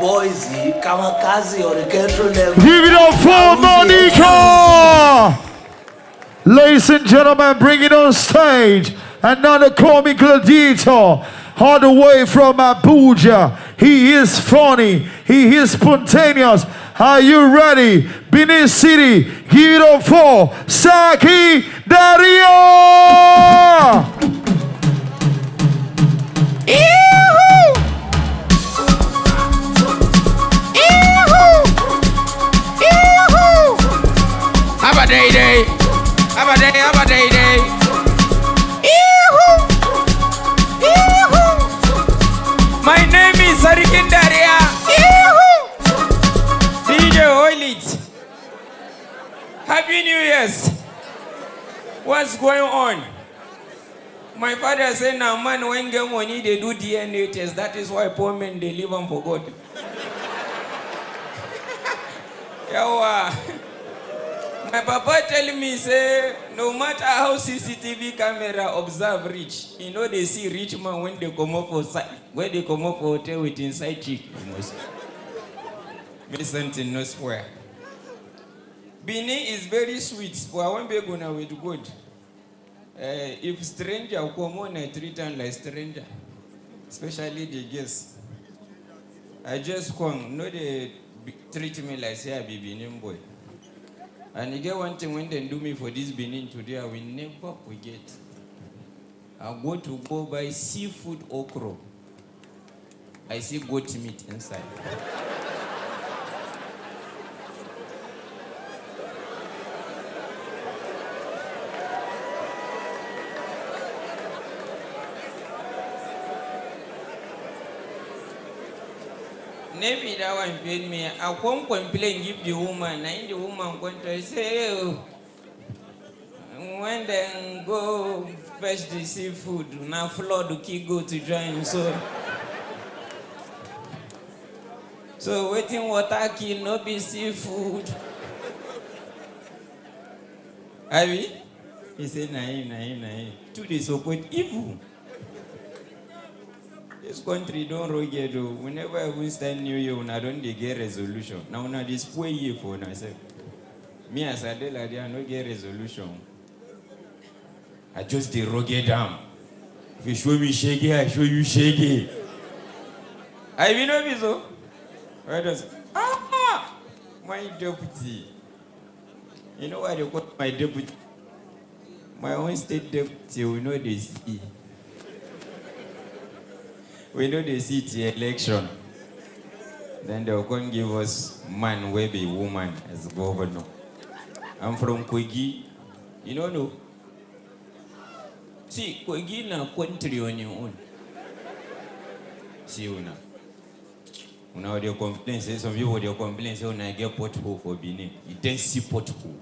Boise, Kamakazi, or the country level. Give it up for Monica! Ladies and gentlemen, bring it on stage. Another comic gladiator, all the way from Abuja. He is funny. He is spontaneous. Are you ready? Benin City, give it up for Sarkin Dariya! Have a day day. Have a day, have a day day. My name is Sarkin Dariya. DJ Oilit. Happy New Year's. What's going on? My father said, now man, when get money, they do DNA test. That is why poor men, they live on for God. Yawa. My papa telling me, say, no matter how CCTV camera observe rich, you know they see rich man when they come up for when they come up for hotel with inside chick. Me something no swear. Benin is very sweet, but I won't be gonna with good. If stranger come on, I treat them like stranger, especially the guests. I just come, no they treat me like say I be Benin boy. And you get one thing when they do me for this Benin today, I will never forget. I go buy seafood okra. I see goat meat inside. Maybe that one paid me. I won't complain, give the woman. And the woman going to say, oh, when they go fetch the seafood, now flood the key go to join. So waiting water kill, no be seafood. Abi? He said, nae. Two days support evil. This country don't rugged though. Whenever we start new year, I don't get resolution. Now this poor year for myself. Me as I did like I don't get resolution. I just the rugged down. If you show me shaggy, I show you shaggy. I will not be so. Why does my deputy? You know why they call my deputy? My own state deputy, we know they see. We know they see the election. Then they'll come give us man where be woman as governor. I'm from Kogi. You don't know? See, Kogi na country on your own. See, Una they complain, say some people they complain, say when I get pothole for Benin. You don't see pothole.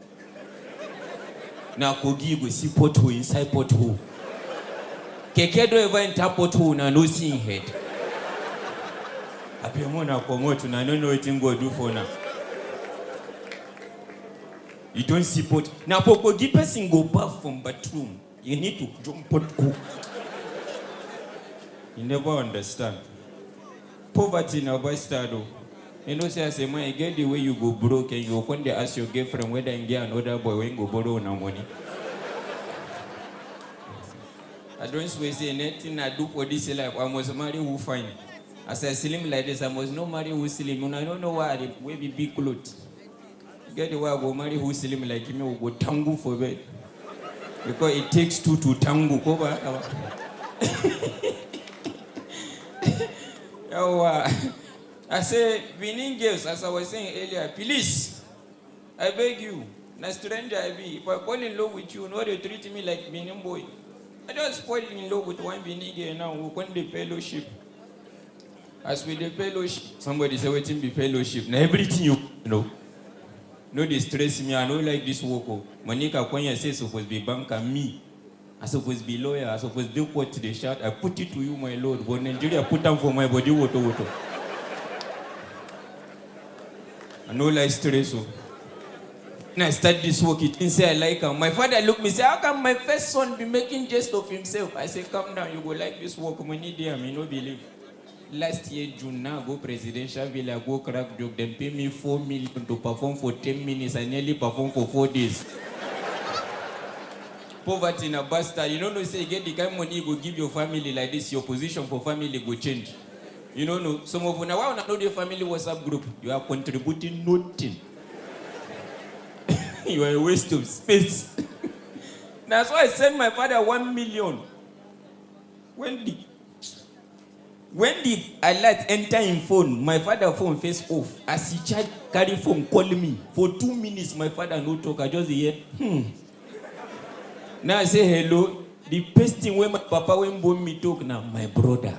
Now Kogi go see pothole inside pothole. Keke do ever enter pothole na no seeing head. Apemo na komoto na no know wetin go do for now. You don't see pot. Now for Kogi person go bath from bathroom. You need to jump pothole. You never understand. Poverty na bastard. You know say as a man, you get the way you go broke and you come there ask your girlfriend whether you get another boy when go borrow na money. I don't say anything I do for this life. I must marry who fine. As I slim like this, I must not marry who slim. And I don't know why I wear big clothes. Get the way I go marry who slim like me, will go tango for bed. Because it takes two to tango. I say, Benin girls, as I was saying earlier, please, I beg you, na stranger I be. If I fall in love with you, no, they treat me like Benin boy. I just fall in love with one Benin girl now, we want the fellowship. As with the fellowship, somebody say, waiting be fellowship. Now everything you know. No, they stress me, I don't like this work. Monica, when you say supposed to be banker, me. I supposed to be lawyer, I supposed to do what they shout. I put it to you, my lord. But Nigeria put them for my body, water. I know like stress. So. When I start this work, it didn't say I like him. My father looked at me and said, how can my first son be making jest of himself? I said, calm down, you go like this work. We need him, you don't believe. Last year, June, now go presidential villa, go crack joke, then pay me 4 million to perform for 10 minutes. I nearly perform for 4 days. Poverty in a bastard. You don't know, say, get the kind of money you go give your family like this, your position for family go change. You don't know. Some of you now, why not know the family WhatsApp group? You are contributing nothing. You are a waste of space. That's why I sent my father 1 million. When the alert enter in phone, my father phone face off. As he charge carry phone, call me. For 2 minutes, my father no talk. I just hear, Now I say hello. The best thing when my papa when born me talk now, my brother.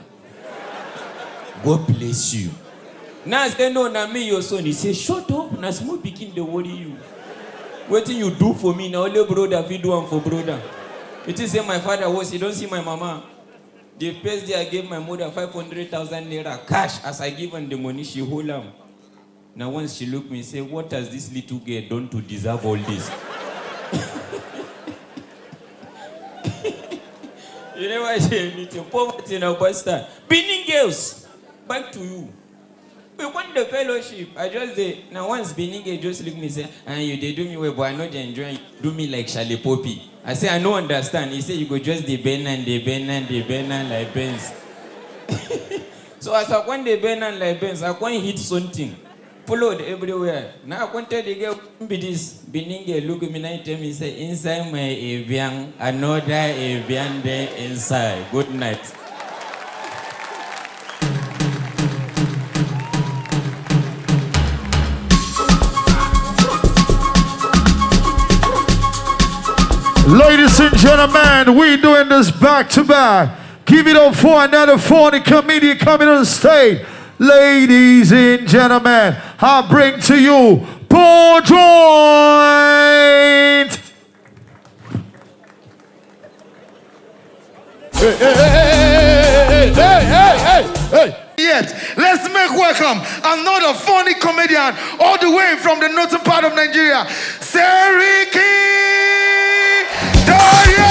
God bless you. Now I say no, now me your son. He say shut up. Now small pikin they worry you. What thing you do for me now? Only brother if you do one for brother. It is say my father was. He don't see my mama. The first day I gave my mother 500,000 naira cash. As I give her the money, she hold them. Now once she look me and say, what has this little girl done to deserve all this? You never say anything. Poverty in our bastard. Benin girls, back to you. We want the fellowship. I just say, now once Benin girl just look me and say, and you they do me well, but I know they enjoy do me like Charlie Poppy. I say, I don't understand. He say, you go just the bend and like bends. So as I want the bend and like bends, I want hit something. Followed everywhere. Now I want to tell the girl, be this. Benin girl look at me and tell me, say, inside my avian, another avian there inside. Good night. Ladies and gentlemen, we doing this back to back. Give it up for another funny comedian coming on stage. Ladies and gentlemen, I bring to you Paul Joint. Hey. Yet, let's make welcome another funny comedian all the way from the northern part of Nigeria, Sarkin Dariya.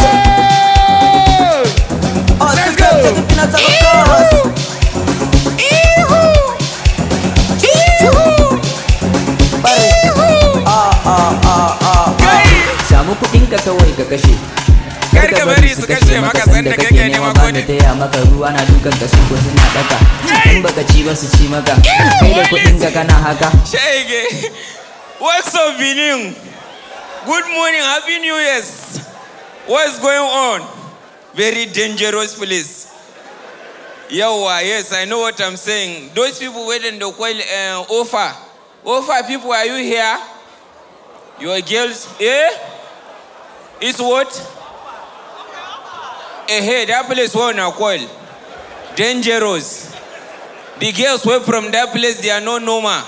Let's go. Samu kudin ka kawai ka kashe. Kar ka bari su kashe maka sanda kake nema kudi. Taya maka ruwa na dukan ka su ko suna daka. In baka ci ba su ci maka. Kai da kudin ka kana haka. Shege. What's up, Benin? Good morning, happy New Year's. What's going on? Very dangerous place. Yawa, yes, I know what I'm saying. Those people waiting to call offer people, are you here? Your girls, It's what? Hey, that place won't call. Dangerous. The girls were from that place, they are not normal.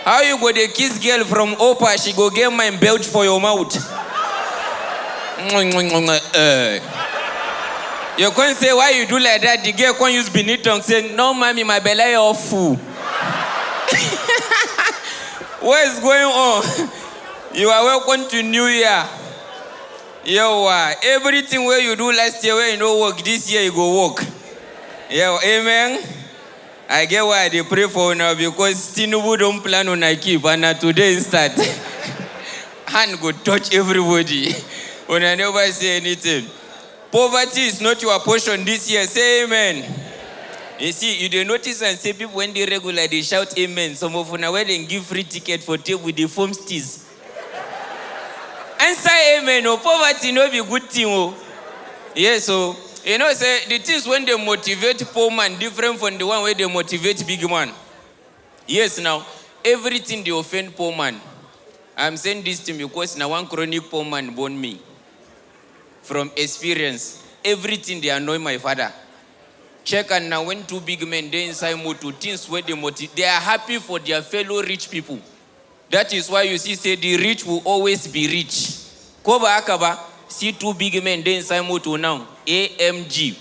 How you go to kiss girl from Opa, she go get my belt for your mouth. You can't say why you do like that. The girl can't use beneath tongue say, no mommy, my belly off fool. What is going on? You are welcome to New Year. Yo, everything where you do last year where you don't work, this year you go work. Yo, amen. I get why they pray for now because Tinubu don't plan on I keep and today start. Hand go touch everybody. When I never say anything. Poverty is not your portion this year. Say amen. You see, you don't notice and say people when they regular, they shout amen. Some of them when they give free ticket for table with the foam stills. Answer amen. Oh, poverty no be good thing. Oh. Yes, so, you know, say, the things when they motivate poor man different from the one where they motivate big man. Yes, now, everything they offend poor man. I'm saying this to me because now one chronic poor man born me. From experience, everything they annoy my father. Check and now when two big men they inside motor things where they are happy for their fellow rich people. That is why you see say the rich will always be rich. Koba akaba see two big men they inside motor now. AMG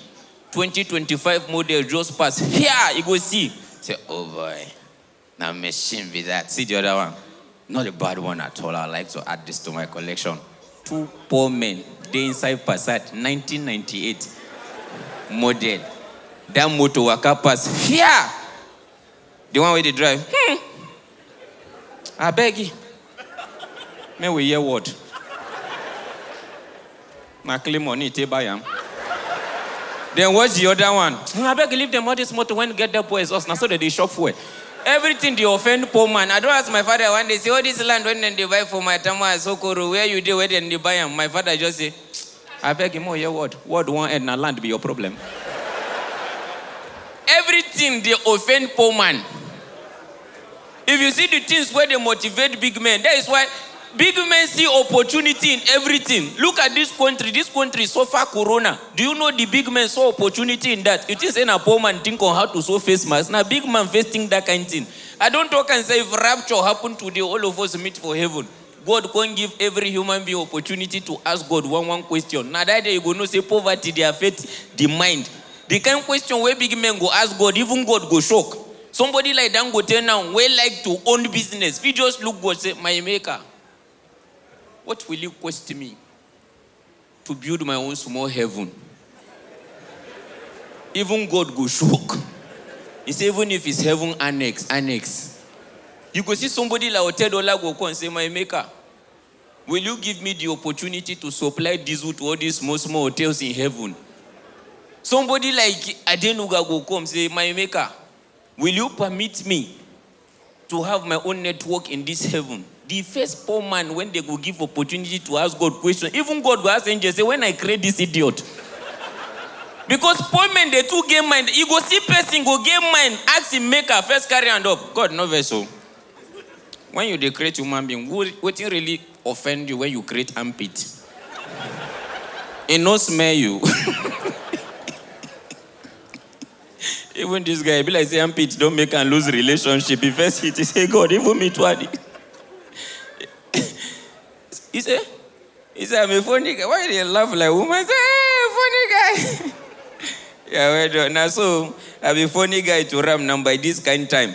2025 model just pass. Yeah, you go see. Say, oh boy, now machine with that. See the other one. Not a bad one at all. I like to add this to my collection. Two poor men. They inside Passat 1998 model. That motor waka pass. Fear. The one where they drive. I beg you. May we hear what? My claim money, take by him. Then what's the other one? I beg you, leave them all this motor when get the boys us. Now so that they shop for it. Everything they offend poor man. I don't ask my father one day, say, oh, this land when they buy for my Tama Sokoro, where you do, where then they buy them. My father just say, I beg him, oh, yeah, what? What one end and land be your problem? Everything they offend poor man. If you see the things where they motivate big men, that is why big men see opportunity in everything. Look at this country. This country suffer corona. Do you know the big men saw opportunity in that? It is in a poor man think on how to sew face mask. Now big man facing that kind of thing. I don't talk and say if rapture happen today, all of us meet for heaven. God can't give every human being opportunity to ask God one question. Now that day you go no say poverty, they affect the mind. The kind of question where big men go ask God, even God go shock. Somebody like Dangote now, we like to own business. We just look God say, my maker, what will you cost me to build my own small heaven? Even God go shock. He say, even if it's heaven annex. You go see somebody like $10 go come and say, my maker, will you give me the opportunity to supply diesel to all these small hotels in heaven? Somebody like Adenuga go come and say, my maker, will you permit me to have my own network in this heaven? The first poor man, when they go give opportunity to ask God questions, even God will ask angels, say, when I create this idiot. Because poor men, they too get mind. You go see person, go get mind, ask him maker, first carry hand up. God, no vessel. When you create human being, what really offend you when you create armpit? It no smell you. Even this guy, be like, say, armpit don't make and lose relationship. He first hit, he say, God, even me too. He said, I'm a funny guy. Why do you laugh like woman? Say, hey, funny guy. Yeah, well done. Now, so, I'm a funny guy to ram now by this kind of time.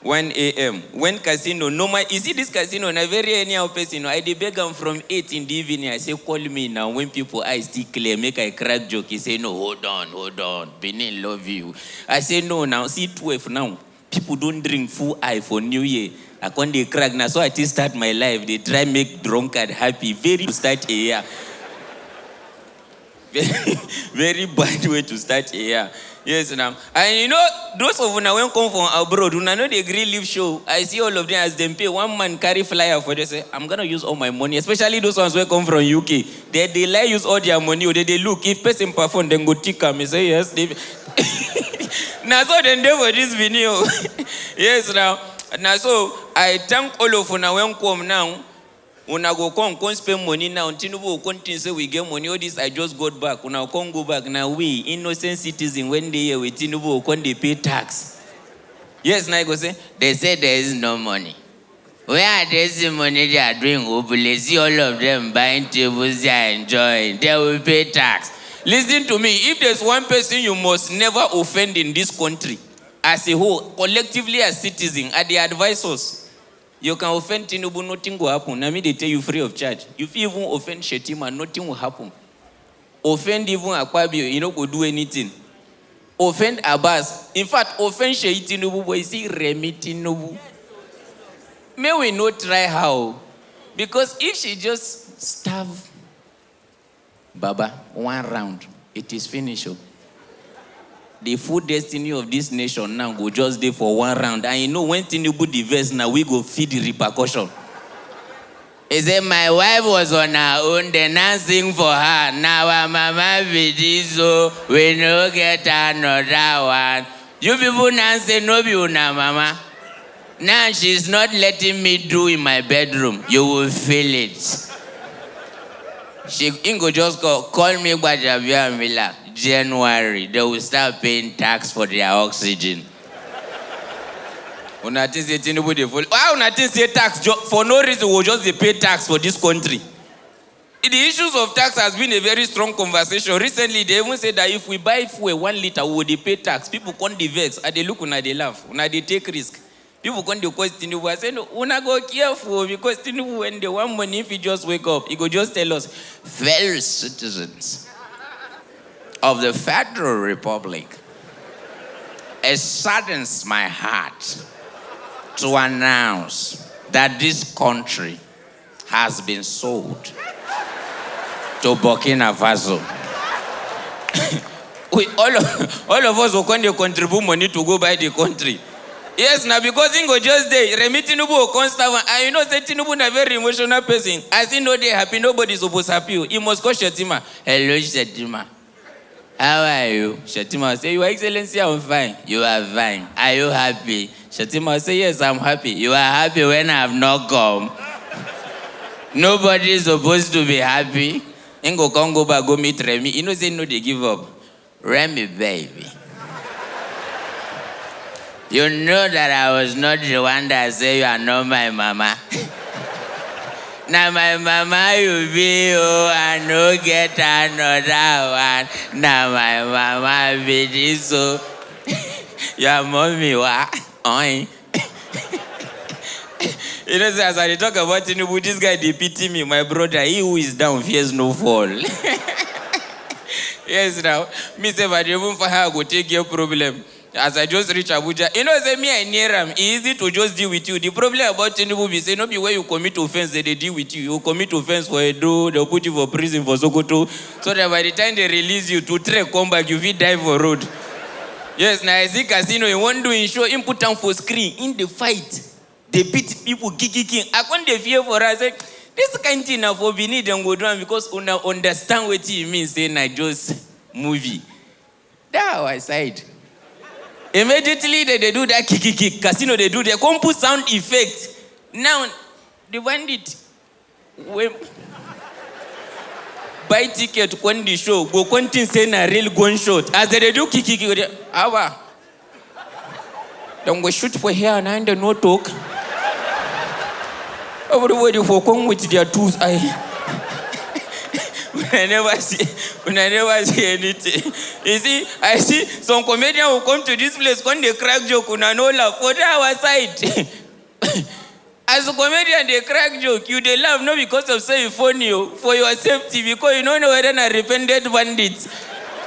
1 a.m. When casino, normal, you see this casino, na very anyhow person, I beg him from 8 in the evening. I say, call me now. When people eyes still clear, make I crack joke. He say, no, hold on. Benin love you. I say, no, now, see 12 now. People don't drink full eye for New Year. I can't they crack now. So I just start my life. They try make drunkard happy. Very to start a year. Very bad way to start a year. Yes, now. And you know, those of you now when come from abroad, when I know they agree live show, I see all of them as them pay. One man carry flyer for they say, I'm going to use all my money. Especially those ones who come from UK. They like use all their money. Or they look, if person perform, then go tick them. Say, yes. Now, so then they for this video. Yes, now. Now, so I thank all of you now when come now. Una go come spend money now. Tinubu will continue say we get money. All this I just got back. Una come go back now. We innocent citizens when they here with Tinubu will come they pay tax. Yes, now I go say they say there is no money. Where are this money they are doing? Hopefully, see all of them buying tables they are enjoying. They will pay tax. Listen to me. If there's one person you must never offend in this country, as a whole, collectively as citizens, are the advisors. You can offend Tinubu, nothing will happen. I mean, they tell you free of charge. If you even offend Shetima, nothing will happen. Offend even Akpabio, you know, go do anything. Offend Abbas. In fact, offend Sheyi Tinubu, but you see Remi Tinubu. May we not try how? Because if she just starve Baba 1 round, it is finished. The full destiny of this nation now go just there for 1 round. And you know when Tinubu diverse now, we go feed the repercussion. He said, my wife was on her own, they now sing for her. Now our mama so we no get another one. You people now say, no be una mama. Now she's not letting me do in my bedroom. You will feel it. She Ingo just call me Bajavia and Villa. January, they will start paying tax for their oxygen. Unatin say Tinubu dey follow. Why Unatin say tax for no reason? We just pay tax for this country. The issues of tax has been a very strong conversation. Recently, they even said that if we buy fuel 1 liter, we will pay tax. People can't vex. And they look, una they laugh, una they take risk. People can't question Tinubu. I say no, una go careful because Tinubu when they want money, if he just wake up, he go just tell us, fellow citizens of the Federal Republic, it saddens my heart to announce that this country has been sold to Burkina Faso. all of us will going to contribute money to go buy the country. Yes, now because Ingo just there, Remi Tinubu will constant, and you know, say Tinubu is a very emotional person. As he know they happy, nobody is supposed to happy. He must call Shetima. Hello, Shetima. How are you? Shetima will say, Your Excellency, I'm fine. You are fine. Are you happy? Shetima will say, yes, I'm happy. You are happy when I have not come. Nobody is supposed to be happy. Ingo can't go back, go meet Remi. You know, say no, they give up. Remi, baby. You know that I was not the one that said you are not my mama. Now my mama you be, oh, I no get another one. Now my mama be this, so your mommy what? Oi. You know, as I talk about Tinubu, this guy they pity me, my brother. He who is down fears no fall. Yes, now me say, but even for her, I go take your problem. As I just reach Abuja, you know, say me I near him. Easy to just deal with you. The problem about Tinubu is say no be where you commit offense, they deal with you. You commit offense for a do, they'll put you for prison for Sokoto. So that by the time they release you to trek, come back, you will die for road. Yes, now I see casino, you want to show him put down for screen in the fight. They beat people kicking. I can't fear for us. Like, this kind of thing now for Bini then go down because una understand what he means saying I just movie. That's how I side. Immediately they do that kick. Casino they do their compu sound effect. Now the bandit buy ticket to the show, go continue saying a real gunshot. As they do kick, don't go shoot for here and I no talk. Everybody for come with their tools. I never see anything. You see, I see some comedian who come to this place when they crack joke, una no laugh. For our side. As a comedian, they crack joke. You they laugh not because of say funny, for your safety, because you don't know whether a repented bandit.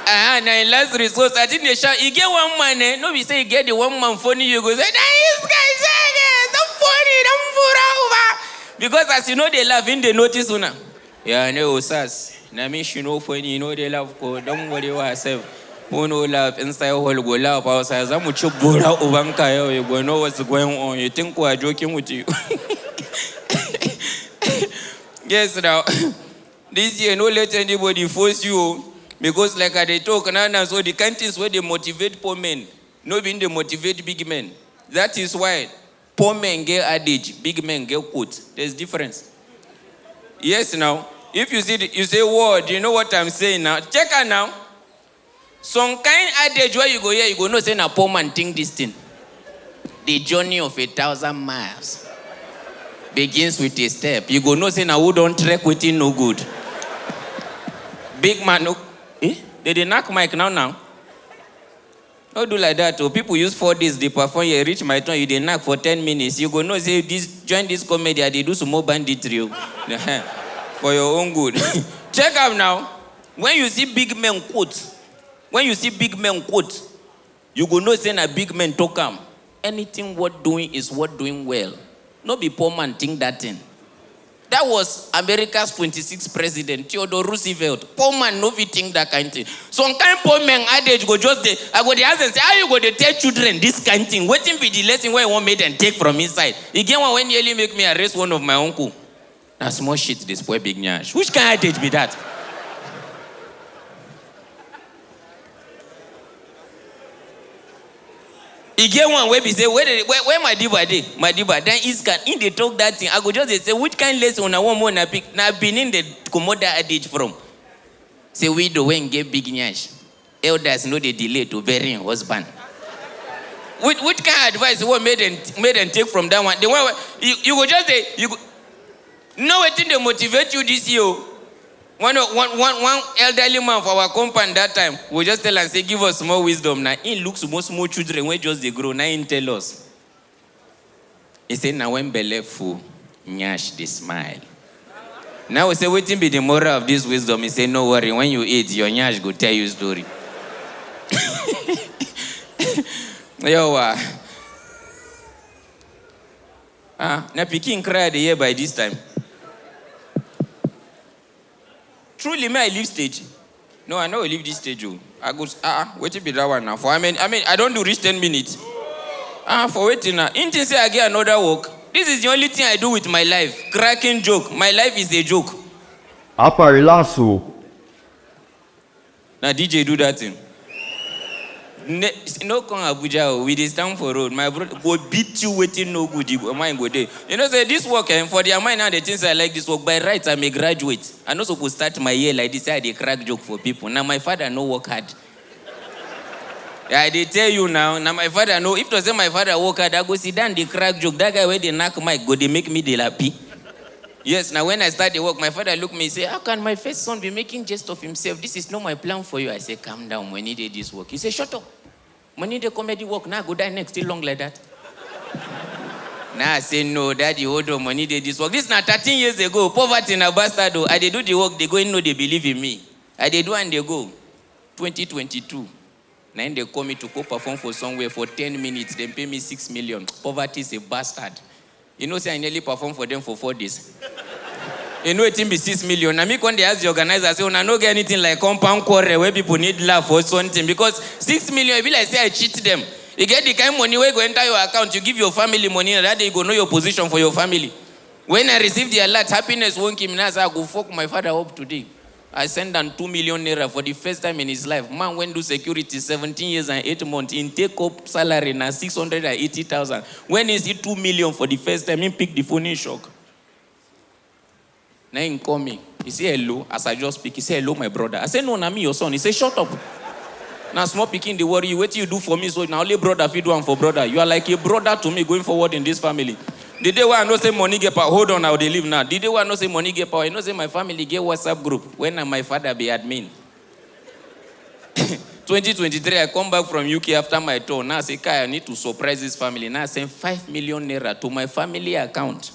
And in last resource, I think they shout, you get one man, no, we say you get the one man funny, you go say, this guy saying don't funny, don't put over. Because as you know, they laugh in the notice una. Yeah, no, sas. Na me she know funny, you know they laugh. Don't worry about yourself. Who no laugh inside hall go laugh outside. Zamu chop bora ubanka yo. You go know what's going on. You think we are joking with you? Yes, now this year no let anybody force you because like they talk now, so the countries where they motivate poor men, no being they motivate big men. That is why poor men get adage, big men get quote. There's difference. Yes, now. If you see, you say word, you know what I'm saying now. Check her now. Some kind adage where you go here, you go no say na poor man think this thing. The journey of 1,000 miles begins with a step. You go no say na who don't trek with it no good. Big man, no. They knock mic now. Don't do like that. People use 4 days, they perform, you reach my turn, you they knock for 10 minutes. You go no say join this comedy, they do some more banditry. For your own good. Check out now. When you see big men quote, you go know saying a big man talk am. Anything worth doing is worth doing well. No be poor man think that thing. That was America's 26th president, Theodore Roosevelt. Poor man no be think that kind of thing. Some kind poor man adage go just there. I go the ask and say, how you go to tell children this kind of thing? Waiting be the lesson where I want made and take from inside. Again, when nearly make me arrest one of my uncle. Now small shit, this boy big nyash. Which kind of adage be that? He get one where we say, where my diba dey? My diba. Then he's can in the talk that thing. I go just say, which kind of lesson I want more na pick? Now been in the commoda adage from. Say we do when get big nyash. Elders know the delay to bury husband. Which kind of advice what made and take from that one? The one you go just say you go. No what thing they motivate you this year. One elderly man for our compound that time, we just tell and say, give us more wisdom. Now, he looks more small children when just they grow. Now, he tell us. He said, now when belly full, nyash, they smile. Now we say, waiting be the moral of this wisdom. He said, no worry, when you eat, your nyash go tell you story. Yo, na pikin cry the year by this time. Truly, may I leave stage? No, I know I leave this stage. I go, wait to be that one now. For I mean, I don't do reach 10 minutes. For waiting now. Until say I get another work. This is the only thing I do with my life. Cracking joke. My life is a joke. Apa relax. Now DJ do that thing. No come Abuja, we dey stand for road. My brother go beat you waiting no good. Mine go there. You know, say this work, for their mind now, the things I like this work. By right, I'm a graduate. I'm not supposed to start my year like this. I dey crack joke for people. Now my father no work hard. I dey tell you now. Now my father know. If to say my father work hard, I go sit down the crack joke. That guy where they knock mic go, they make me the happy. Yes, now when I start the work, my father look me and say, how can my first son be making jest of himself? This is not my plan for you. I say, calm down, when he did this work. He say, shut up. When he did comedy work, now go die next, still long like that. Now I say, no, daddy, hold on, when he did this work. This is now 13 years ago, poverty in a bastard. I did do the work, they go in, no, they believe in me. I did do and they go. 2022. Now they call me to go perform for somewhere for 10 minutes. They pay me 6 million. Poverty is a bastard. You know, say I nearly performed for them for 4 days. You know, it be 6 million. Now, me when they ask the organizer, say, I don't get anything like compound quarter where people need laugh or something. Because 6 million, if I say I cheat them, you get the kind of money where you go enter your account, you give your family money, and that day you go know your position for your family. When I receive the alert, happiness won't give me. Now, I go fuck my father up today. I send them 2 million naira for the first time in his life. Man went to security 17 years and 8 months. In take up salary now 680,000. When is it 2 million for the first time? He pick the phone in shock. Now he call me. He say hello. As I just speak, he say hello, my brother. I say no, na me your son. He say shut up. Now small picking the worry. What you do for me? So now only brother if you do one for brother. You are like a brother to me going forward in this family. The day where I know say money get power, hold on, how they live now. The day where I know say money get power, I know say my family get WhatsApp group. When my father be admin. 2023, I come back from UK after my tour. Now I say, Kai, I need to surprise this family. Now I send 5 million naira to my family account.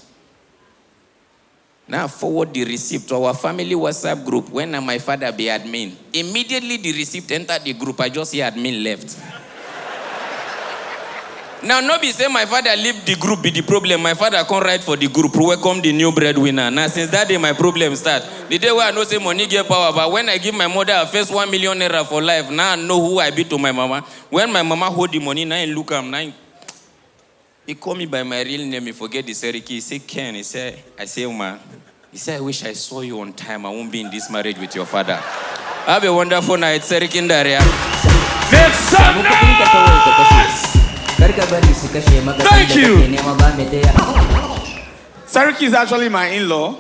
Now I forward the receipt to our family WhatsApp group. When my father be admin. Immediately the receipt entered the group. I just see admin left. Now, nobody say my father leave the group be the problem. My father come write for the group, welcome the new breadwinner. Now, since that day, my problem start. The day where I know say money get power, but when I give my mother a first 1 million naira for life, now I know who I be to my mama. When my mama hold the money, now I look at him, now he call me by my real name, he forget the Sariki. He say, Ken, I say, man, he said, I wish I saw you on time. I won't be in this marriage with your father. Have a wonderful night, Sarkin Dariya. Thank you. Sariki is actually my in-law.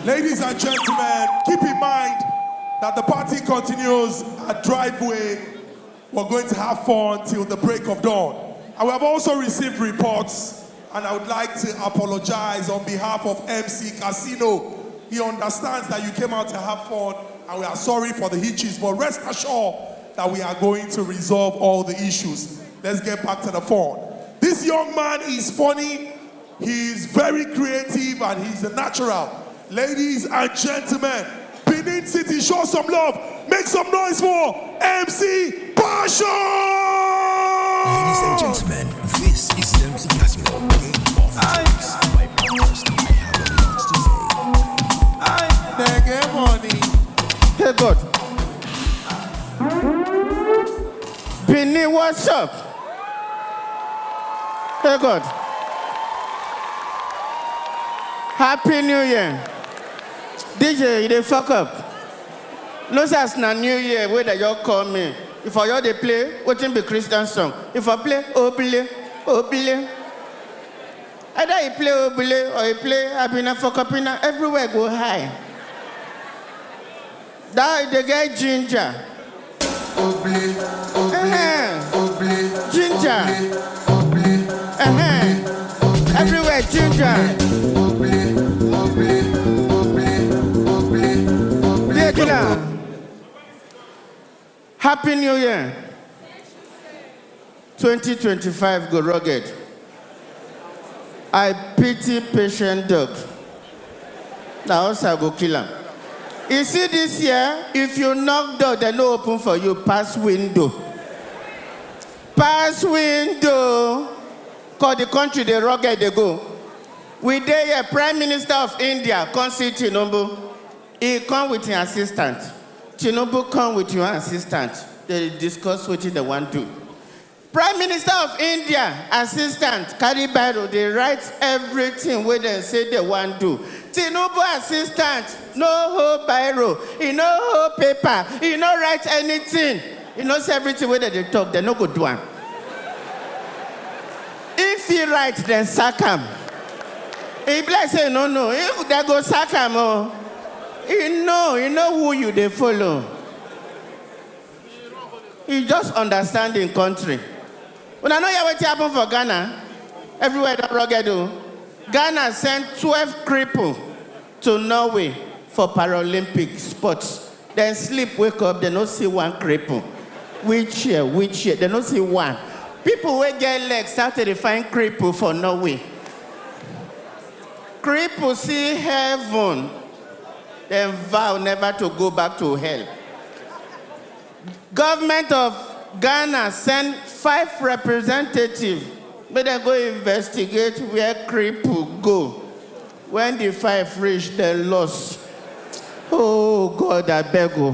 Ladies and gentlemen, keep in mind that the party continues at Driveway. We're going to have fun till the break of dawn. And we have also received reports, and I would like to apologize on behalf of MC Casino. He understands that you came out to have fun, and we are sorry for the hitches, but rest assured that we are going to resolve all the issues. Let's get back to the fun. This young man is funny, he's very creative, and he's a natural. Ladies and gentlemen, Benin City, show some love. Make some noise for MC Pashun! Ladies and gentlemen, this is MC Casino. They get money. Hey God. Benin, what's up? Hey God. Happy New Year. DJ, you dey fuck up. No as na New Year, where they y'all call me. If I y'all they play, what be Christian song? If I play, obile, obile. Either you play obile or you play abina fuck up, everywhere go high. That the guy ginger. Obli, obli, Ginger. obli, Everywhere ginger. Happy New Year. 2025 go rugged. I pity patient dog. Now also I go kill him. You see this year, if you knock door, they no open for you, pass window. pass window. Cause the country they rugged they go. We there here, Prime Minister of India, come see Tinubu. He come with his assistant. Tinubu come with your assistant. They discuss what they want to do. Prime Minister of India, assistant, carry Bible, they write everything where they say they want to do. Tinubu assistant, no whole Bible, he no whole paper, he no write anything. He knows everything where they talk, they no go do one. If he write, then sack him. If like say no, if they go sack him, oh, he know who you they follow. He just understanding country. When I know what happened for Ghana, everywhere don't rugged do. Ghana sent 12 cripple to Norway for Paralympic sports. Then sleep, wake up, they don't see one cripple. Which year, they don't see one. People who get legs started to find cripple for Norway. Cripple see heaven, then vow never to go back to hell. Government of Ghana sent 5 representatives, but they go investigate where cripple go. When the 5 reach, they lost. Oh God, I beg you.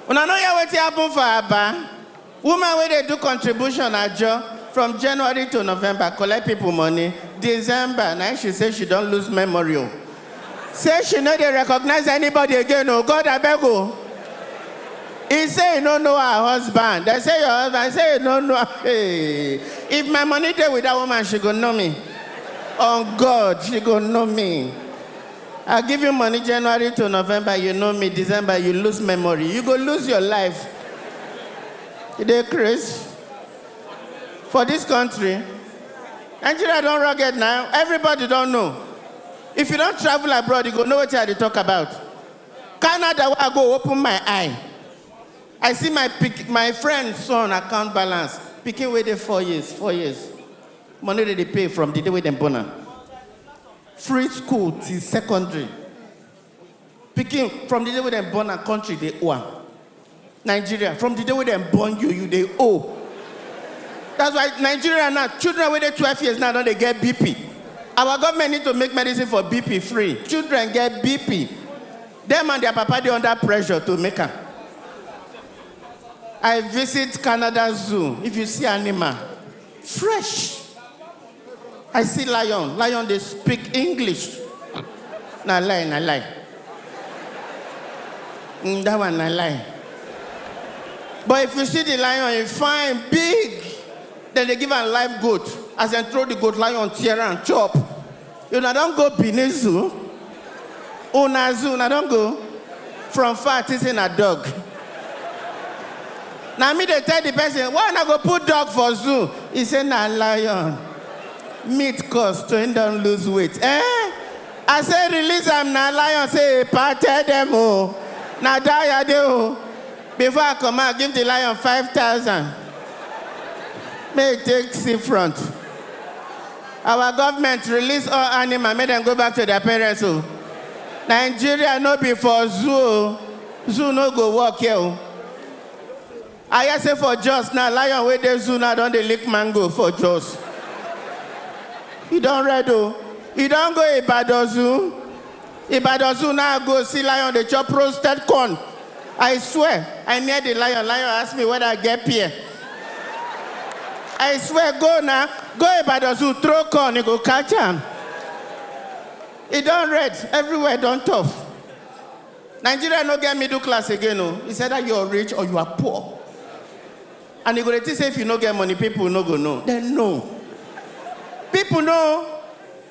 When I know what happened for Abba, woman where they do contribution at job from January to November, collect people money. December, now she says she don't lose memory. Say she know they recognize anybody again. Oh God, I beg you. He say you don't know her husband. They say your husband. I say you don't know. Hey. If my money there with that woman, she go know me. On God, she go know me. I give you money January to November, you know me. December, you lose memory. You go lose your life. They crazy. For this country, Nigeria don't rugged now. Everybody don't know. If you don't travel abroad, you go know what they talk about. Canada, I go open my eye. I see my friend's son account balance. Picking away there 4 years. Money that they pay from the day with them born. Free school till secondary. Picking from the day with them born a country they owe. Nigeria, from the day when they born you they owe. That's why Nigeria now, children when they're 12 years now, don't they get BP. Our government need to make medicine for BP free. Children get BP. Them and their papa, they're under pressure to make them. I visit Canada Zoo. If you see animal, fresh. I see lion. Lion, they speak English. Nah lie. That one, nah lie. But if you see the lion, you find big. Then they give a live goat. As they throw the goat, lion tear and chop. You know, don't go Benin Zoo. Una Zoo, now don't go. From far, teasing a dog. Now me they tell the person, why not go put dog for zoo? He said, nah, lion. Meat cost, so he don't lose weight. I say, release him, now lion say, party them, oh. Now die, oh. Before I come out, give the lion 5,000. May it take seafront. Our government release all animals, make them go back to their parents. Oh. Nigeria no be for zoo. Zoo no go walk here. I say for Jos now, lion where they zoo now don't they lick mango for Jos. You don't read though. You don't go Ibadan Zoo. Ibadan Zoo now go see lion, they chop roasted corn. I swear, I near the lion. Lion asked me whether I get here. I swear, go now. Go Ibadan Zoo, throw corn, you go catch him. He don't read. Everywhere don't tough. Nigeria no get middle class again. No. He said that you're rich or you are poor. And he go to say if you no get money, people no go know. Then no. People know.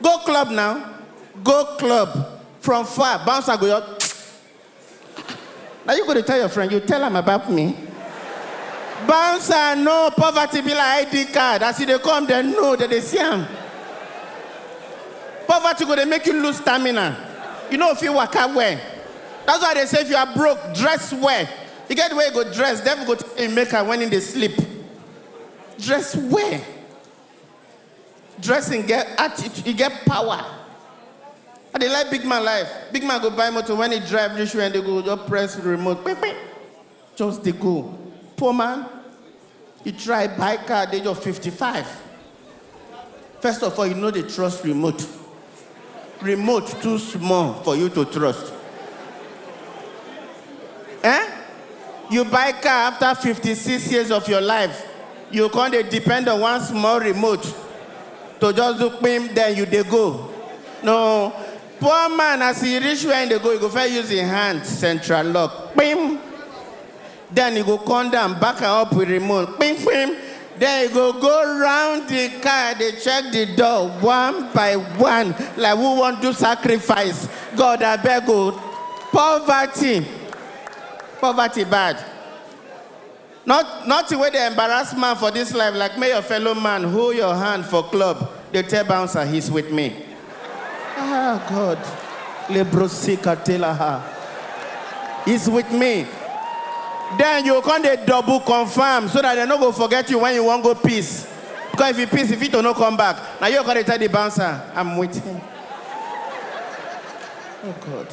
Go club now. Go club. From far, bouncer go up. Now you go to tell your friend, you tell him about me. Bouncer, no, poverty be like ID card. As they come, they know that they see him. Poverty go, they make you lose stamina. You know if you work out well. That's why they say if you are broke, dress well. You get where you go dress, devil go to make her when in the sleep. Dress well. Dressing get attitude, you get power. And they like big man life. Big man go buy motor when he drive this way and they go just press the remote. Just they go. Poor man, You try buy car at the age of 55. First of all, you know they trust remote. Remote too small for you to trust. You buy car after 56 years of your life. You can't depend on one small remote to just do pim, then you they go. No. Poor man, as he reach where they go, he go first use his hand, central lock. Pim. Then he go come down, back and up with remote. Pim, pim. Then he go round the car, they check the door one by one, like who want to sacrifice. God, I beg you. Poverty. Poverty bad. Not the way they embarrass man for this life, like may your fellow man hold your hand for club. They tell bouncer, he's with me. Ah, God. He's with me. Then you can't double confirm so that they don't go forget you when you want go peace. Because if you peace, if you don't come back, now you're going to tell the bouncer, I'm with him. Oh, God.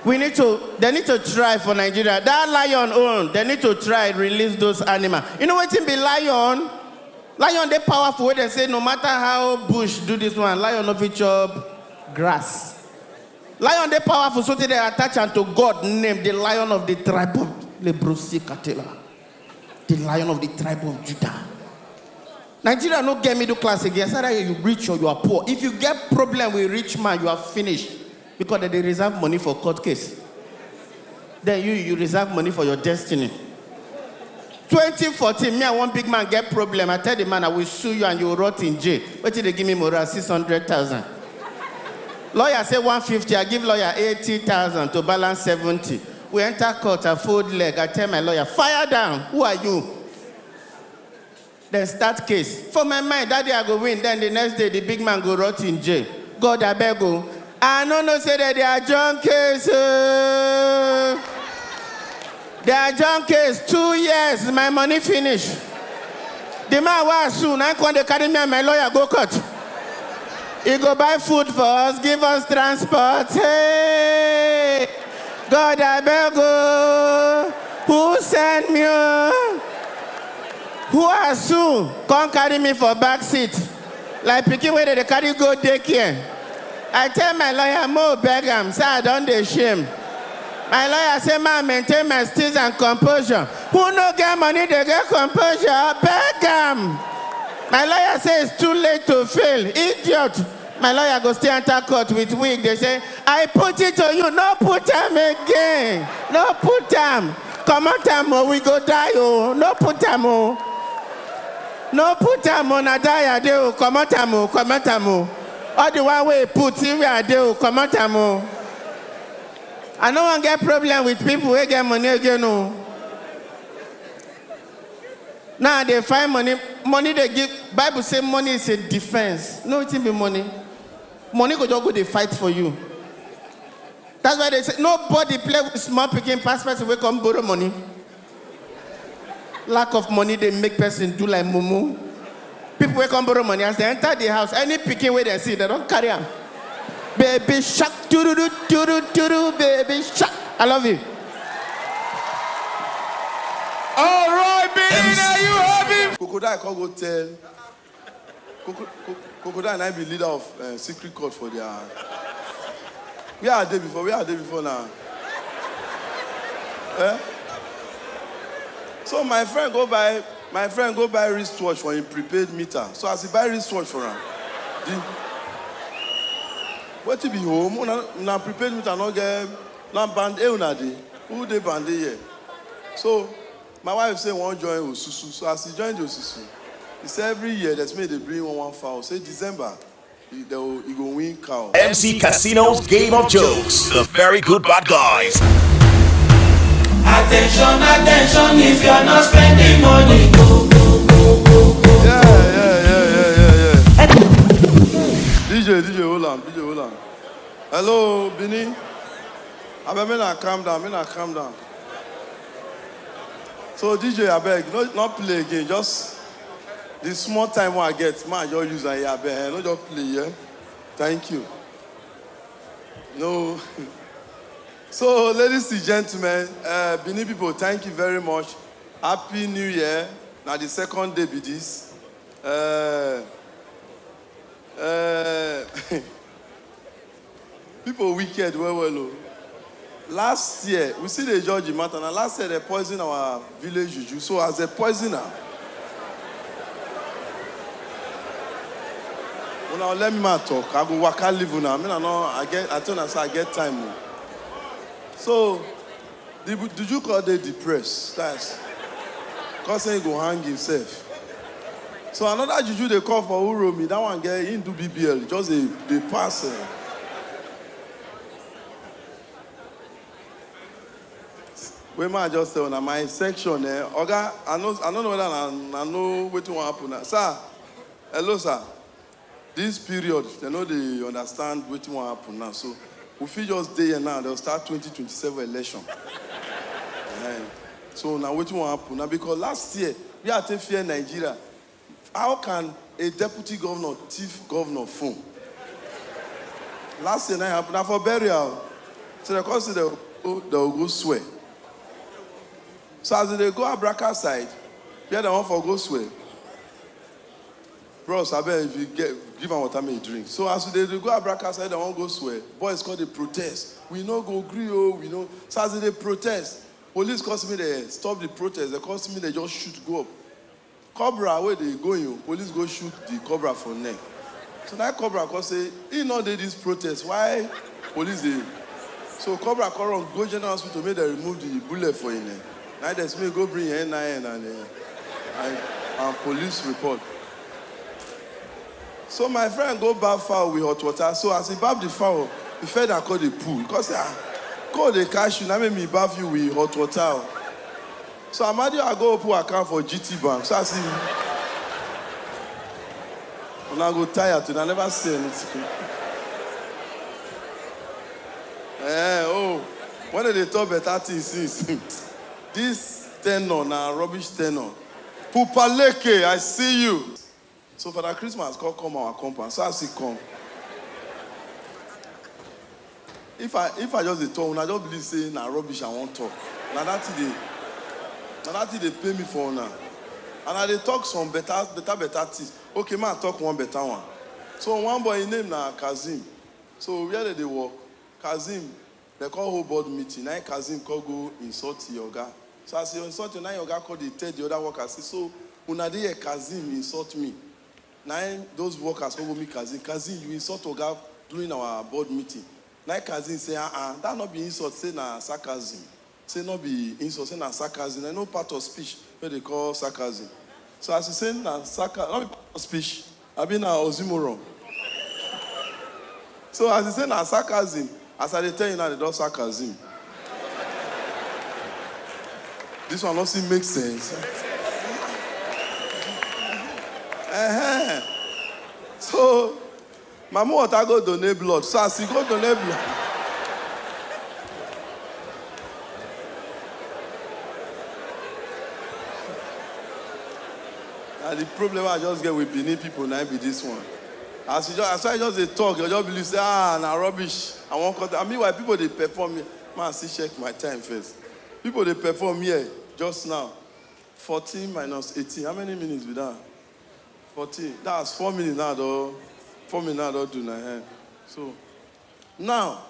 They need to try for Nigeria. That lion own, they need to try release those animals. You know what it be lion? Lion, they powerful. They say no matter how bush do this one, lion of each up grass. Lion, they powerful, so they attach unto God name the lion of the tribe of Lebrosi Katela. The lion of the tribe of Judah. Nigeria no get middle class again. It's either you rich or you are poor. If you get problem with rich man, you are finished. Because they reserve money for court case. Then you reserve money for your destiny. 2014, me and one big man get problem. I tell the man I will sue you and you will rot in jail. What did they give me moral? 600,000. Lawyer say 150. I give lawyer 80,000 to balance 70. We enter court, I fold leg. I tell my lawyer, fire down. Who are you? Then start case. For my mind, that day I go win. Then the next day, the big man go rot in jail. God, I beg you. I no say that they are junk case. They are junk case. 2 years, my money finish. The man was soon. I when they carry me and my lawyer go cut. He go buy food for us, give us transport. Hey, God, I beg you. Who sent me? Who are soon? Come carry me for back seat. Like picking where they carry go daycare. I tell my lawyer, Mo beg him, say I don't dey shame. My lawyer say, man, maintain my steeze and composure. Who no get money, they get composure. Beg him. My lawyer say it's too late to fail. Idiot. My lawyer go stay enter court with wig. They say, I put it on you. No put him again. No put him. Come on, Tamo, we go die. Oh. No put him. Oh. No put him on a die. Come on, Tamo. Come on, Tamo. All the one way put in where I do, come on, Tamo. I don't want to get problem with people who get money again. No. Now they find money. Money they give. Bible say money is a defense. No, it be money. Money go just go they fight for you. That's why they say nobody play with small picking passports who come borrow money. Lack of money they make person do like mumu. People will come borrow money as they enter the house. Any picking way they see, they don't carry them. Baby shark, doo-doo-doo, baby shark. I love you. All right, baby, now you happy? Crocodile can't go tell. Crocodile and I be leader of secret court for their. Where are they before? Now? Eh? So my friend go buy wristwatch for him prepaid meter. So as he buy wristwatch for him, what to be home? Una prepaid meter no get na band una dey. Who dey band here? So my wife say won't join Osusu. So as he joined Osusu, he said every year that's made they bring one fowl. Say December, he go win cow. MC Casino's Game of Jokes. The very good bad guys. Attention, attention, if you're not spending money, go. Yeah. DJ, hold on. Hello, Bini. I better calm down. So DJ, I beg, not play again. Just the small time I get, man, just use and I beg. Not just play, yeah. Thank you. No. So, ladies and gentlemen, Benin people, thank you very much. Happy New Year. Now the second day be this. People wicked, well. Last year, we see the judge matter. Now last year they poisoned our village juju. So as a poisoner, well, now let me talk. I go waka live now. I told us I get time. So the juju call they depressed. That's because he go hang himself. So another juju they call for Uromi. That one get into BBL. Just they pass. When I just say on my section, Oga, I don't know whether I know what will happen now. Sir, hello, sir. This period, they know they understand what will happen now. So, we feel just day and now, they'll start 2027 election. So, now what will happen now? Because last year, we had to fear Nigeria. How can a deputy governor thief governor phone? Last year, that happened. Now for burial. So, they call they'll go swear. So as they go Abraka side, we had the one for go swear. Bros, I bet if you give them water, may drink. So as they go Abraka side, they won't go swear. Boys call the protest. We no go agree, we know. So as they protest, police cost me they stop the protest. They cost me they just shoot go up. Cobra where they going, police go shoot the cobra for neck. So that cobra can say, he not did this protest. Why police they? So cobra call on go general hospital, make they remove the bullet for him. Now there's me go bring NIN and police report. So my friend go bath foul with hot water. So as he bath the foul, he fed and call the pool. Because call the cash you, now make me bath you with hot water. So Amadi I go open account for GT Bank. So I see when I go tired to I never say anything. When they talk better things. This tenor now, rubbish tenor. Pupaleke, I see you. So for that Christmas, come our compound. So as he come. If I just talk, I don't believe say na rubbish I won't talk. Now that they pay me for now. And I they talk some better things. Okay, man, talk one better one. So one boy in name na Kazim. So where did they work? Kazim, they call whole board meeting. Now Kazim call go insult Yoga. So as you insult you, now Yoga call they tell the other workers. So una dey Kazim insult me. Now those workers call me Kazim. Kazim, you insult Yoga during our board meeting. Now Kazim say, that not be insult, say na sarcasm. Say not be insult, say na sarcasm. I know part of speech where they call sarcasm. So as you say na sarcasm, not be part of speech. I mean na oxymoron. So as you say na sarcasm, as I tell you now, they don't sarcasm. This one also makes sense. So, my mother go donate blood. So as he go donate blood. And the problem I just get with Benin people now be this one. As I just talk, you just believe say, na rubbish. I won't cut. I mean, why people they perform here? Man, see check my time first. People they perform here just now. 14 minus 18. How many minutes with that? 14. That's 4 minutes now, though. 4 minutes now, though, do now. So, now,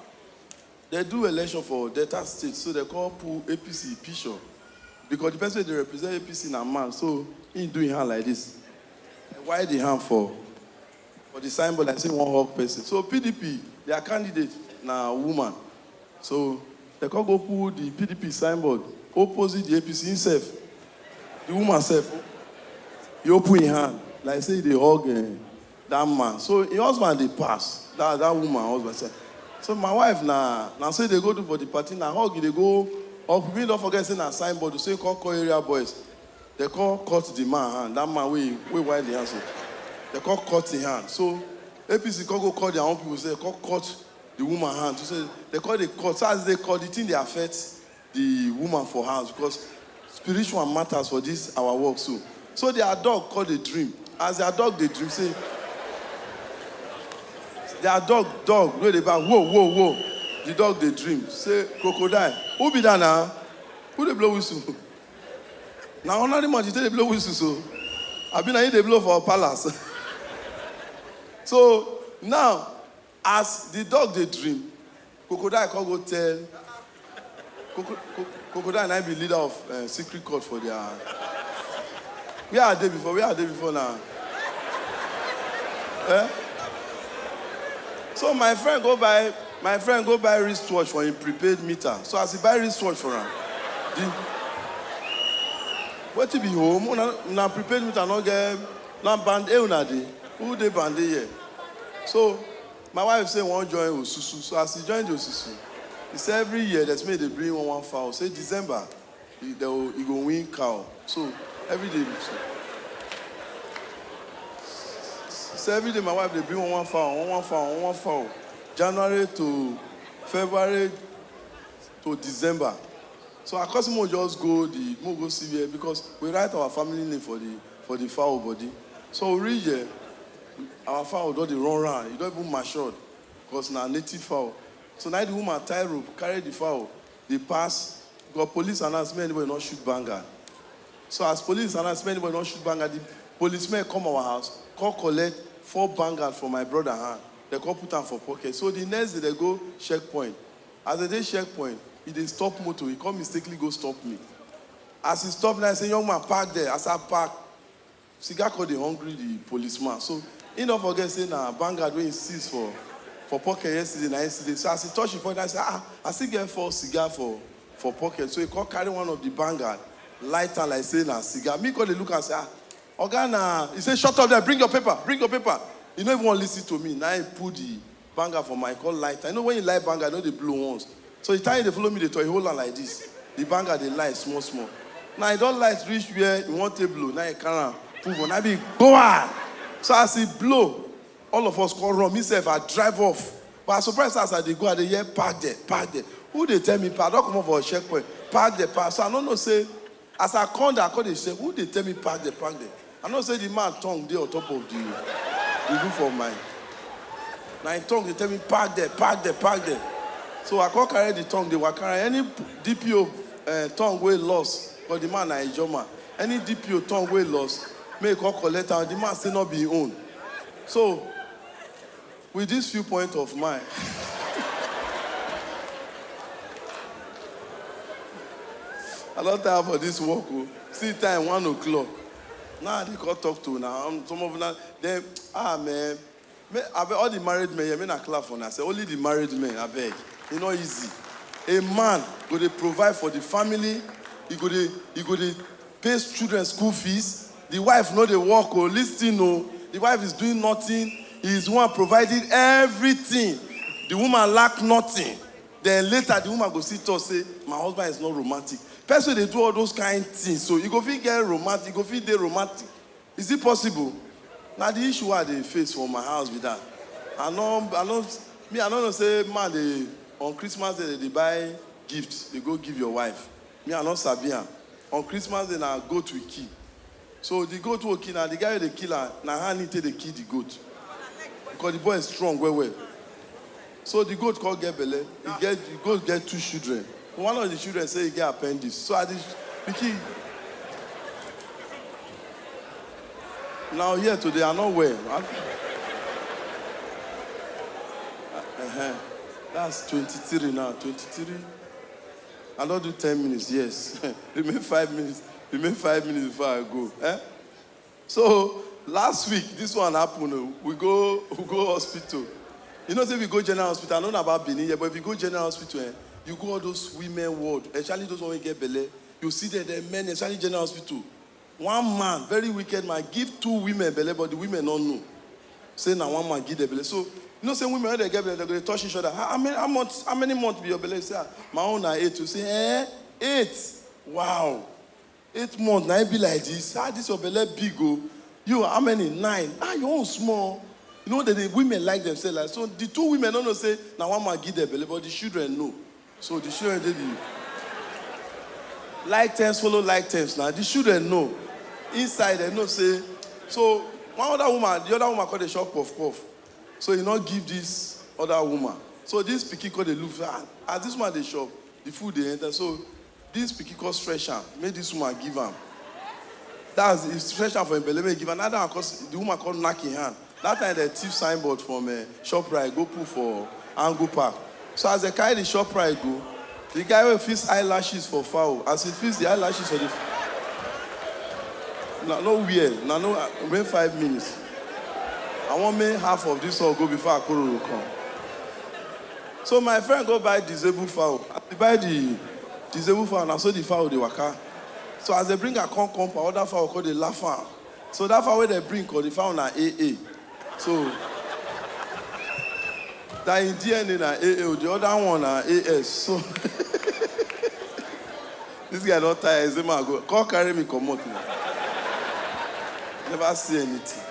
they do election for Delta State, so they call pull APC Bishop. Because the person they represent APC na man, so he doing hand like this. Why the hand for the symbol like say one hawk person. So PDP, their candidate na woman. So they can go put the PDP signboard opposite the APC himself. The woman self, he open his hand. Like say they hug that man. So his husband they pass. That woman husband said. So my wife now say they go to for the party, now hug they go up. We don't forget saying a signboard to say call area boys. They call cut the man hand. That man we wide the answer. They call cut the hand. So APC can go call their own people, say call cut the woman hand. So say they call the cut. So as they call the thing, they affect the woman for hands because spiritual matters for this our work. So their dog called the dream. As their dog they dream, say their dog, where they back, whoa. the dog they dream. Say, crocodile. Who be that now? Who they blow whistle? Now, only much they blow whistle, so. I been here they blow for a palace. So, now, as the dog they dream, crocodile can go tell. Crocodile and I be leader of secret court for their. Where are they before? Where are they before now? Eh? So my friend go buy wristwatch for him prepaid meter. So as he buy wristwatch for him, what to be home? Una prepaid meter no get na band una dey. Who dey band here? So my wife say one join Osusu. So as he joined Osusu, he said every year that's made they bring one fowl. Say December, he go win cow. So every day. So every day my wife they bring one fowl. January to February to December. So our customer just go see here because we write our family name for the fowl body. So we reach here, our fowl don't run around. You don't even mature because now native fowl. So now the woman tie rope, carry the fowl, they pass. Because police announcement anybody not shoot banger. So as police announcement anybody not shoot banger, the policemen come our house, come collect 4 bangers for my brother hand. They come put them for pocket. So the next day they go checkpoint. As they checkpoint, he didn't stop motor. He come mistakenly go stop me. As he stop now, I say, young man, park there. As I park, cigar called the hungry the policeman. So he don't forget saying nah, banger when he sees for pocket yesterday. So as he touch the point, I say, I still get 4 cigar for pocket. So he come carry one of the banger, lighter like saying a cigar. Me call the look and say, Ogana, he say, shut up there, bring your paper. You don't even want to listen to me. Now he put the banger for my call lighter. You know when you light banger, I know they blow once. So the time they follow me, they toy hold on like this. The banger they light small. Now I don't light reach where you want to blow. Now you can't move on. I be go on. So as he blow, all of us call run. Myself, I drive off. But I'm surprised as I they go, I they hear park there. Who they tell me park? I don't come up for a checkpoint. Park there. So I don't know say, as I call they say, who they tell me park there? I don't say the man tongue there on top of the roof of mine. Now in tongue they tell me park there. So I can't carry the tongue. They were carrying any DPO tongue way lost. Because the man is a Joma. Any DPO tongue way lost, may call collect and the man still not be owned. So with this viewpoint of mine, I don't time for this work. See time 1 o'clock. Now they can't talk to now. Some of them, they, man. I beg all the married men, I mean I clap for now. I say only the married men, I beg. It's not easy. A man go to provide for the family. He go to pay children school fees. The wife know they work or listen. No, the wife is doing nothing. He is the one providing everything. The woman lack nothing. Then later the woman go sit and say, my husband is not romantic. Person they do all those kind of things. So you go feel get romantic. You go feel they romantic. Is it possible? Now the issue I they face for my house with that. I don't know say man on Christmas Day they buy gifts. They go give your wife. Me I not Sabian. On Christmas Day now go to a key. So the goat will kill now the guy they kill her. Now how need to they kill the goat? Because the boy is strong well. So the goat called get belly. The goat get 2 children. One of the children say he get appendix. So I did picky. Now here today are not well. That's 23 now. 23. I don't do 10 minutes. Yes. Remain 5 minutes. Remain 5 minutes before I go. So last week this one happened. We go hospital. You know, say we go general hospital. I don't know about Benin here, but if you go general hospital, you go all those women ward, especially those women get belly. You see that the men, especially general hospital. One man, very wicked man, give 2 women belly, but the women don't know. Say now one man give the belly. So you know, say women when they get belly, they're going to touch each other. How many months be your belly? Say my own are 8. You say 8. Wow, 8 months. Now it be like this. This your belly big oh. You how many? 9. Your own small. You know that the women like themselves. Like, so the 2 women don't know say now one man give their belly, but the children know. So the children did the like terms follow like terms now. The children know. Inside they know say. So one other woman, the other woman called the shop puff. So you not give this other woman. So this pikin called the look, as this one they shop, the food they enter. So this pikin called stretch am, make this woman give am. That's the stretch am for him, but let me give another one because the woman called knack in hand. That time the thief signboard from ShopRite go put for Angle Park. So as they carry the ShopRite go, the guy will fix eyelashes for foul. As he fix the eyelashes for the no weird. No, wait 5 minutes. I want me half of this all go before Akoro will come. So my friend go buy disabled fowl. He buy the disabled fowl, and I saw the fowl they waka. So as they bring a come, other fowl called the laugh. So that fowl where they bring called the fowl na AA. So that in DNA na AA, the other one na AS. So this guy not tired. He's go come carry me come out now. Never see anything.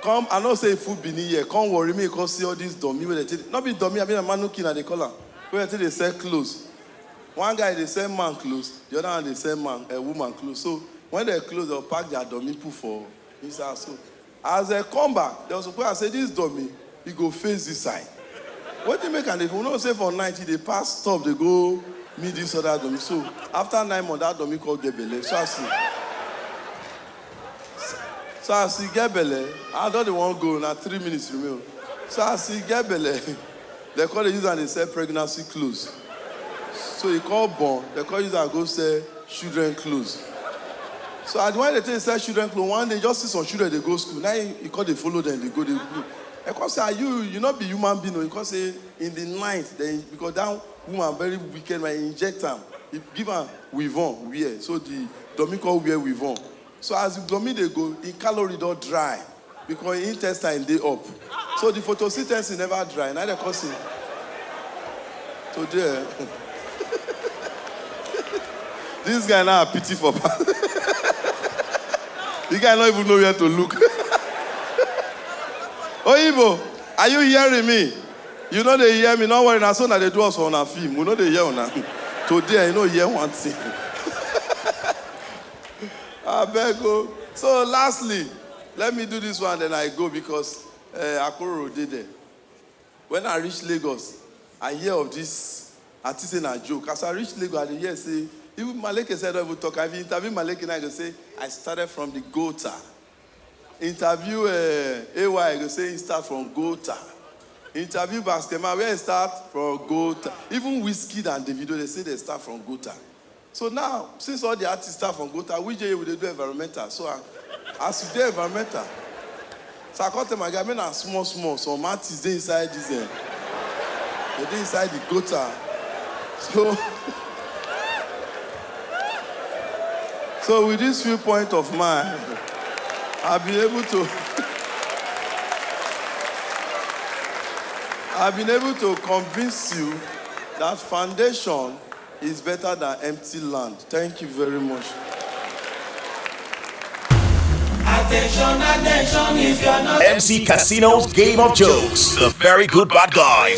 Come, I don't say food be near. Come worry me because see all these dummy where they take. Not be dummy, I mean a manukin at the color. Where they sell clothes. One guy they sell man clothes, the other one they sell a woman clothes. So when they close, they'll pack their dummy put for inside. So as they come back, they'll suppose I say this dummy, he go face this side. What they make and they don't say for 90, they pass stop, they go meet this other dummy. So after 9 months, that dummy called Gebele. So I see Gebele, I don't want to go, now 3 minutes remain. So I see Gebele, they call the user and they say pregnancy clothes. So he called born, they call user and go say children clothes. So at the one they tell you say children clothes, one day just see some children, they go school. Now he call they follow them, they go, they go. I call say, you not be human being, he call say in the night, because that woman very wicked, when he inject them, he give her weave-on, wear. So the dummy call wear weave-on. So as the dummy they go, the calorie don't dry because the intestine they up. So the photosynthesis never dry. Now they call say, so there. This guy now a pity for the guy don't even know where to look. Oyibo, are you hearing me? You know they hear me. Not worry, now so now they do us on a film. We know they hear on. Today I know hear one thing. I beg you. So lastly, let me do this one, then I go because Akoro did it. When I reach Lagos, I hear of this artist in a joke. As I reach Lagos, I hear say, even Maleke said I would talk. If you interview Maleke, I go say, I started from the gutter. Interview AY, I go say, he start from gutter. Interview Basketman, where he start from gutter. Even Whiskey and Davido, they say they start from gutter. So now, since all the artists start from gutter, which year will they do environmental? So as you do environmental, so I call them my guy, I mean, small, some artists they inside this, they inside the gutter. So with this viewpoint of mine, I've been able to convince you that foundation is better than empty land. Thank you very much. Attention, if you're not MC Casino's Game of Jokes. The very good bad guys.